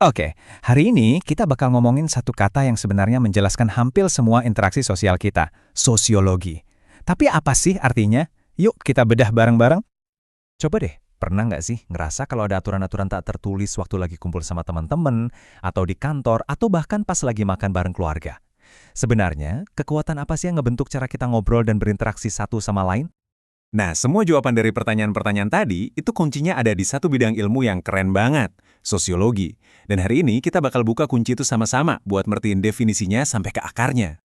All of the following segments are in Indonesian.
Oke, hari ini kita bakal ngomongin satu kata yang sebenarnya menjelaskan hampir semua interaksi sosial kita, sosiologi. Tapi apa sih artinya? Yuk kita bedah bareng-bareng. Coba deh, pernah nggak sih ngerasa kalau ada aturan-aturan tak tertulis waktu lagi kumpul sama teman-teman, atau di kantor, atau bahkan pas lagi makan bareng keluarga? Sebenarnya, kekuatan apa sih yang ngebentuk cara kita ngobrol dan berinteraksi satu sama lain? Nah, semua jawaban dari pertanyaan-pertanyaan tadi itu kuncinya ada di satu bidang ilmu yang keren banget, sosiologi. Dan hari ini kita bakal buka kunci itu sama-sama buat mertiin definisinya sampai ke akarnya.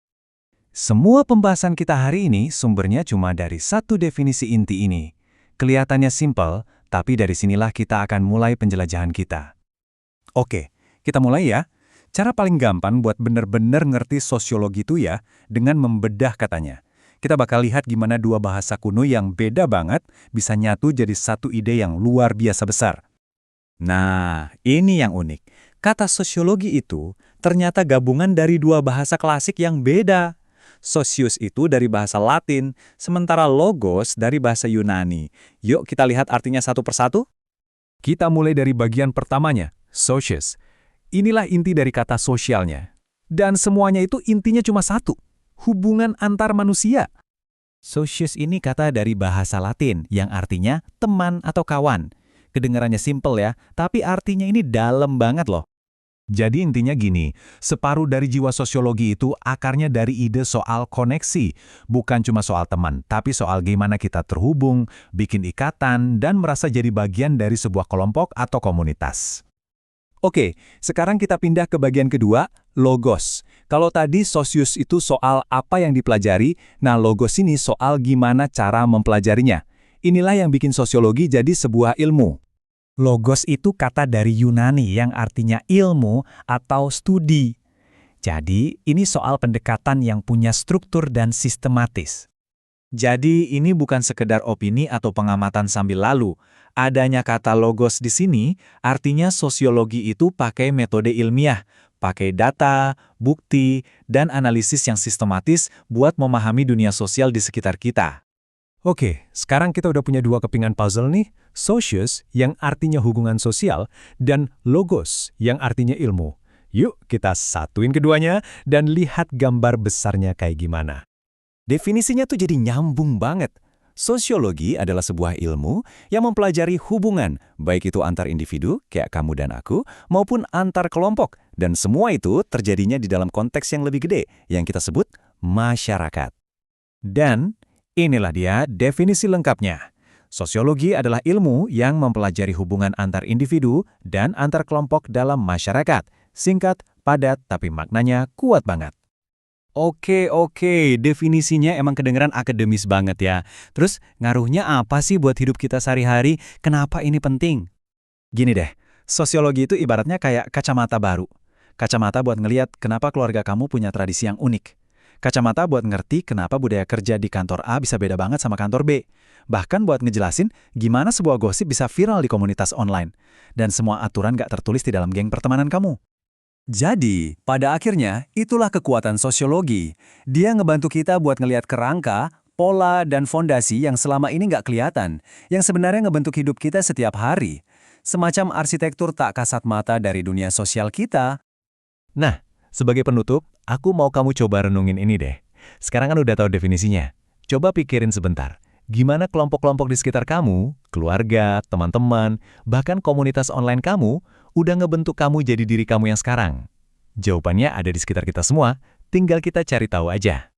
Semua pembahasan kita hari ini sumbernya cuma dari satu definisi inti ini. Kelihatannya simpel, tapi dari sinilah kita akan mulai penjelajahan kita. Oke, kita mulai ya. Cara paling gampang buat bener-bener ngerti sosiologi itu ya, dengan membedah katanya. Kita bakal lihat gimana dua bahasa kuno yang beda banget bisa nyatu jadi satu ide yang luar biasa besar. Nah, ini yang unik. Kata sosiologi itu ternyata gabungan dari dua bahasa klasik yang beda. Socius itu dari bahasa Latin, sementara logos dari bahasa Yunani. Yuk kita lihat artinya satu persatu. Kita mulai dari bagian pertamanya, socius. Inilah inti dari kata sosialnya. Dan semuanya itu intinya cuma satu, hubungan antar manusia. Socius ini kata dari bahasa Latin yang artinya teman atau kawan. Kedengarannya simpel ya, tapi artinya ini dalam banget loh. Jadi intinya gini, separuh dari jiwa sosiologi itu akarnya dari ide soal koneksi. Bukan cuma soal teman, tapi soal gimana kita terhubung, bikin ikatan, dan merasa jadi bagian dari sebuah kelompok atau komunitas. Oke, sekarang kita pindah ke bagian kedua, logos. Kalau tadi sosius itu soal apa yang dipelajari, nah logos ini soal gimana cara mempelajarinya. Inilah yang bikin sosiologi jadi sebuah ilmu. Logos itu kata dari Yunani yang artinya ilmu atau studi. Jadi, ini soal pendekatan yang punya struktur dan sistematis. Jadi, ini bukan sekedar opini atau pengamatan sambil lalu. Adanya kata logos di sini, artinya sosiologi itu pakai metode ilmiah, pakai data, bukti, dan analisis yang sistematis buat memahami dunia sosial di sekitar kita. Oke, sekarang kita udah punya dua kepingan puzzle nih, socius yang artinya hubungan sosial, dan logos yang artinya ilmu. Yuk kita satuin keduanya dan lihat gambar besarnya kayak gimana. Definisinya tuh jadi nyambung banget. Sosiologi adalah sebuah ilmu yang mempelajari hubungan, baik itu antar individu, kayak kamu dan aku, maupun antar kelompok. Dan semua itu terjadinya di dalam konteks yang lebih gede, yang kita sebut masyarakat. Dan inilah dia definisi lengkapnya. Sosiologi adalah ilmu yang mempelajari hubungan antar individu dan antar kelompok dalam masyarakat. Singkat, padat, tapi maknanya kuat banget. Oke, definisinya emang kedengeran akademis banget ya. Terus, ngaruhnya apa sih buat hidup kita sehari-hari? Kenapa ini penting? Gini deh, sosiologi itu ibaratnya kayak kacamata baru. Kacamata buat ngeliat kenapa keluarga kamu punya tradisi yang unik. Kacamata buat ngerti kenapa budaya kerja di kantor A bisa beda banget sama kantor B. Bahkan buat ngejelasin gimana sebuah gosip bisa viral di komunitas online. Dan semua aturan gak tertulis di dalam geng pertemanan kamu. Jadi, pada akhirnya, itulah kekuatan sosiologi. Dia ngebantu kita buat ngelihat kerangka, pola, dan fondasi yang selama ini nggak kelihatan, yang sebenarnya ngebentuk hidup kita setiap hari. Semacam arsitektur tak kasat mata dari dunia sosial kita. Nah, sebagai penutup, aku mau kamu coba renungin ini deh. Sekarang kan udah tahu definisinya. Coba pikirin sebentar. Gimana kelompok-kelompok di sekitar kamu, keluarga, teman-teman, bahkan komunitas online kamu, udah ngebentuk kamu jadi diri kamu yang sekarang? Jawabannya ada di sekitar kita semua, tinggal kita cari tahu aja.